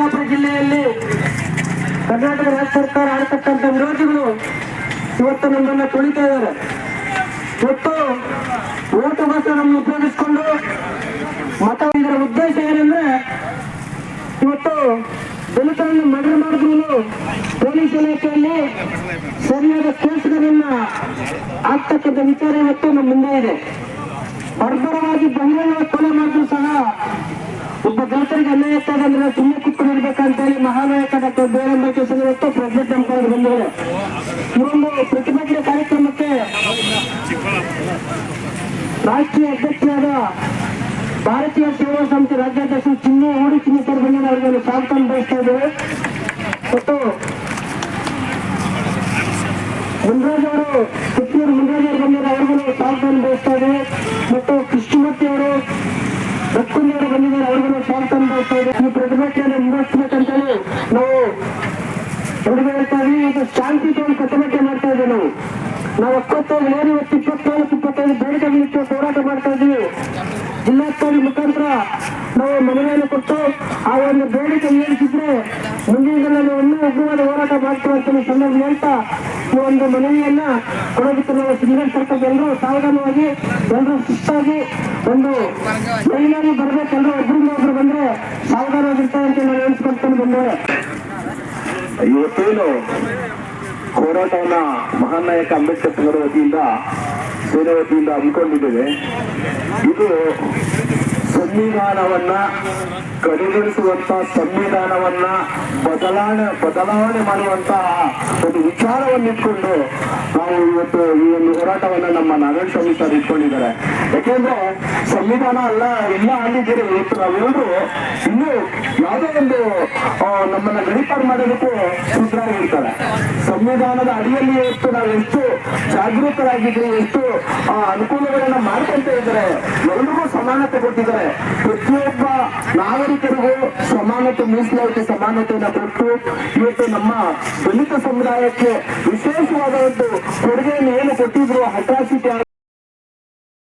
ಚಿಕ್ಕಬಳ್ಳಾಪುರ ಜಿಲ್ಲೆಯಲ್ಲಿ ಕರ್ನಾಟಕ ರಾಜ್ಯ ಸರ್ಕಾರ ಆಡತಕ್ಕಂಥ ವಿರೋಧಿಗಳು ಇವತ್ತು ನಮ್ಮನ್ನ ತುಳಿತಾ ಇದ್ದಾರೆ. ಇವತ್ತು ಓಟುಗೋಸ್ಕರ ನಮ್ಮನ್ನು ಉಪಯೋಗಿಸಿಕೊಂಡು ಮತ ಇದರ ಉದ್ದೇಶ ಏನಂದ್ರೆ ಇವತ್ತು ದಲಿತರನ್ನು ಮರ್ಡರ್ ಮಾಡಿದ್ರು ಪೊಲೀಸ್ ಇಲಾಖೆಯಲ್ಲಿ ಸರಿಯಾದ ಕೇಸ್ಗಳನ್ನ ಆಗ್ತಕ್ಕಂಥ ವಿಚಾರ ಇವತ್ತು ನಮ್ಮ ಮುಂದೆ ಇದೆ. ಬರ್ಬರವಾಗಿ ಬಹಿರಂಗ ಕೊಲೆ ಮಾಡಿದ್ರು ಸಹ ಒಬ್ಬ ದಲಿತರಿಗೆ ಅನ್ಯಾಯ ಆಗ್ತದೆ ಅಂದ್ರೆ ಸುಮ್ಮನೆ ಕುತ್ಕೊಂಡಿರ್ಬೇಕಂತ ಹೇಳಿ ಮಹಾನಾಯಕ ಡಾಕ್ಟರ್ ಬಿ ಆರ್ ಅಂಬೇಡ್ಕರ್ ಇವತ್ತು ಪ್ರೆಸಿಡೆಂಟ್ ನಂಬ್ಕೊಂಡು ಬಂದಿದ್ದಾರೆ. ಈ ಒಂದು ಪ್ರತಿಭಟನೆ ಕಾರ್ಯಕ್ರಮಕ್ಕೆ ರಾಷ್ಟ್ರೀಯ ಅಧ್ಯಕ್ಷರಾದ ಭಾರತೀಯ ಸೇವಾ ಸಮಿತಿ ರಾಜ್ಯಾಧ್ಯಕ್ಷ ಚಿನ್ನಿ ಹೂಡಿ ಚಿನ್ನಿಸರ್ ಬಂದಿದ್ದಾರೆ. ಅವರಿಗೆ ಸ್ವಾಗತ ಬಯಸ್ತಾ ಇದ್ದೇವೆ. ಮತ್ತು ಮುನ್ರಾಜ್ ಅವರು ಕಿತ್ತೂರು ಮುನ್ರಾಜ್ ಅವರು ಬಂದಿದ್ದಾರೆ. ಅವ್ರಿಗೂ ಸ್ವಾಗತ ಬಯಸ್ತಾ ಇದ್ದೇವೆ. ಮತ್ತು ಕೃಷ್ಣಮೂರ್ತಿ ಅವರು ರತ್ಕುಂದಿಯವರು ಬಂದಿದ್ದಾರೆ. ಅವ್ರಿಗೂ ಸ್ವಾಗತ ಬಯಸ್ತಾ ಇದೆ. ಈ ಪ್ರತಿಭಟನೆಯನ್ನು ಮುಂದುವರಿಸಬೇಕಂತೇಳಿ ನಾವು ಹುಡುಗ ಹೇಳ್ತಾ ಇದೀವಿ. ಇದು ಶಾಂತಿಯುತ ಪ್ರತಿಭಟನೆ ಮಾಡ್ತಾ ಇದ್ದೇವೆ. ನಾವು 24-25 ಬೇಡಿಕೆಗಳಿಟ್ಟು ಹೋರಾಟ ಮಾಡ್ತಾ ಇದ್ದೀವಿ. ಜಿಲ್ಲಾಧಿಕಾರಿ ಮುಖಾಂತರ ನಾವು ಮನವಿಯನ್ನು ಕೊಟ್ಟು ಆ ಒಂದು ಬೇಡಿಕೆ ಏರಿಸಿದ್ರೆ ಮುಂದಿನ ದಿನದಲ್ಲಿ ಇನ್ನೂ ಉಗ್ರವಾದ ಹೋರಾಟ ಮಾಡ್ತೀವಿ ಅಂತ ಸಂದರ್ಭ ಹೇಳ್ತಾ ಈ ಒಂದು ಮನವಿಯನ್ನ ಕೊಡೋದಕ್ಕೆ ನಾವು ಸಿಂಗಲ್ ಸರ್ಕಲ್ ಎಲ್ಲರೂ ಸಾವಧಾನವಾಗಿ ಎಲ್ಲರೂ ಶಿಸ್ತಾಗಿ ಒಂದು ಮಹಿಳೆಯರಿಗೆ ಬರ್ಬೇಕು. ಎಲ್ಲರೂ ಒಬ್ಬರಿಂದ ಒಬ್ರು ಬಂದ್ರೆ ಸಾವಧಾನವಾಗಿರ್ತಾರೆ ಅಂತ ನಾವು ಎಣಿಸ್ಕೊಂಡು ಬಂದವರು. ಇವತ್ತೇನು ಹೋರಾಟವನ್ನ ಮಹಾನ್ ನಾಯಕ ಅಂಬೇಡ್ಕರ್ ಸಂಘದ ವತಿಯಿಂದ ಸೇನೆ ವತಿಯಿಂದ ಹಮ್ಮಿಕೊಂಡಿದ್ದೇವೆ. ಇದು ಸಂವಿಧಾನವನ್ನ ಕಡೆಗಣಿಸುವಂತ, ಸಂವಿಧಾನವನ್ನ ಬದಲಾವಣೆ ಮಾಡುವಂತಹ ಒಂದು ವಿಚಾರವನ್ನಿಟ್ಕೊಂಡು ನಾವು ಇವತ್ತು ಈ ಒಂದು ಹೋರಾಟವನ್ನ ನಮ್ಮ ನಾರಾಯಣ ಸ್ವಾಮಿ ಸರ್ ಇಟ್ಕೊಂಡಿದ್ದಾರೆ. ಯಾಕೆಂದ್ರೆ ಸಂವಿಧಾನ ಅಲ್ಲ ಎಲ್ಲ ಆಗಿದ್ದೀರಿ. ಇವತ್ತು ನಾವೆಲ್ಲರೂ ಇನ್ನೂ ಯಾವುದೋ ಒಂದು ನಮ್ಮನ್ನ ಗಡಿಪಾರು ಮಾಡೋದಕ್ಕೂ ಸಿದ್ಧರಾಗಿರ್ತಾರೆ. ಸಂವಿಧಾನದ ಅಡಿಯಲ್ಲಿ ಎಷ್ಟು ನಾವು ಎಷ್ಟು ಜಾಗೃತರಾಗಿದ್ದೀವಿ, ಎಷ್ಟು ಅನುಕೂಲಗಳನ್ನ ಮಾಡ್ಕೊಂತ ಇದ್ದಾರೆ. ಎಲ್ರಿಗೂ ಸಮಾನತೆ ಕೊಟ್ಟಿದ್ದಾರೆ. ಪ್ರತಿಯೊಬ್ಬ ನಾಗರಿಕರಿಗೂ ಸಮಾನತೆ, ಮೀಸಲಾತಿ ಸಮಾನತೆಯನ್ನ ಕೊಟ್ಟು ಇವತ್ತು ನಮ್ಮ ದಲಿತ ಸಮುದಾಯಕ್ಕೆ ವಿಶೇಷವಾದ ಒಂದು ಕೊಡುಗೆಯನ್ನು ಏನು ಕೊಟ್ಟಿದ್ರು ಅಟ್ರಾಸಿಟಿ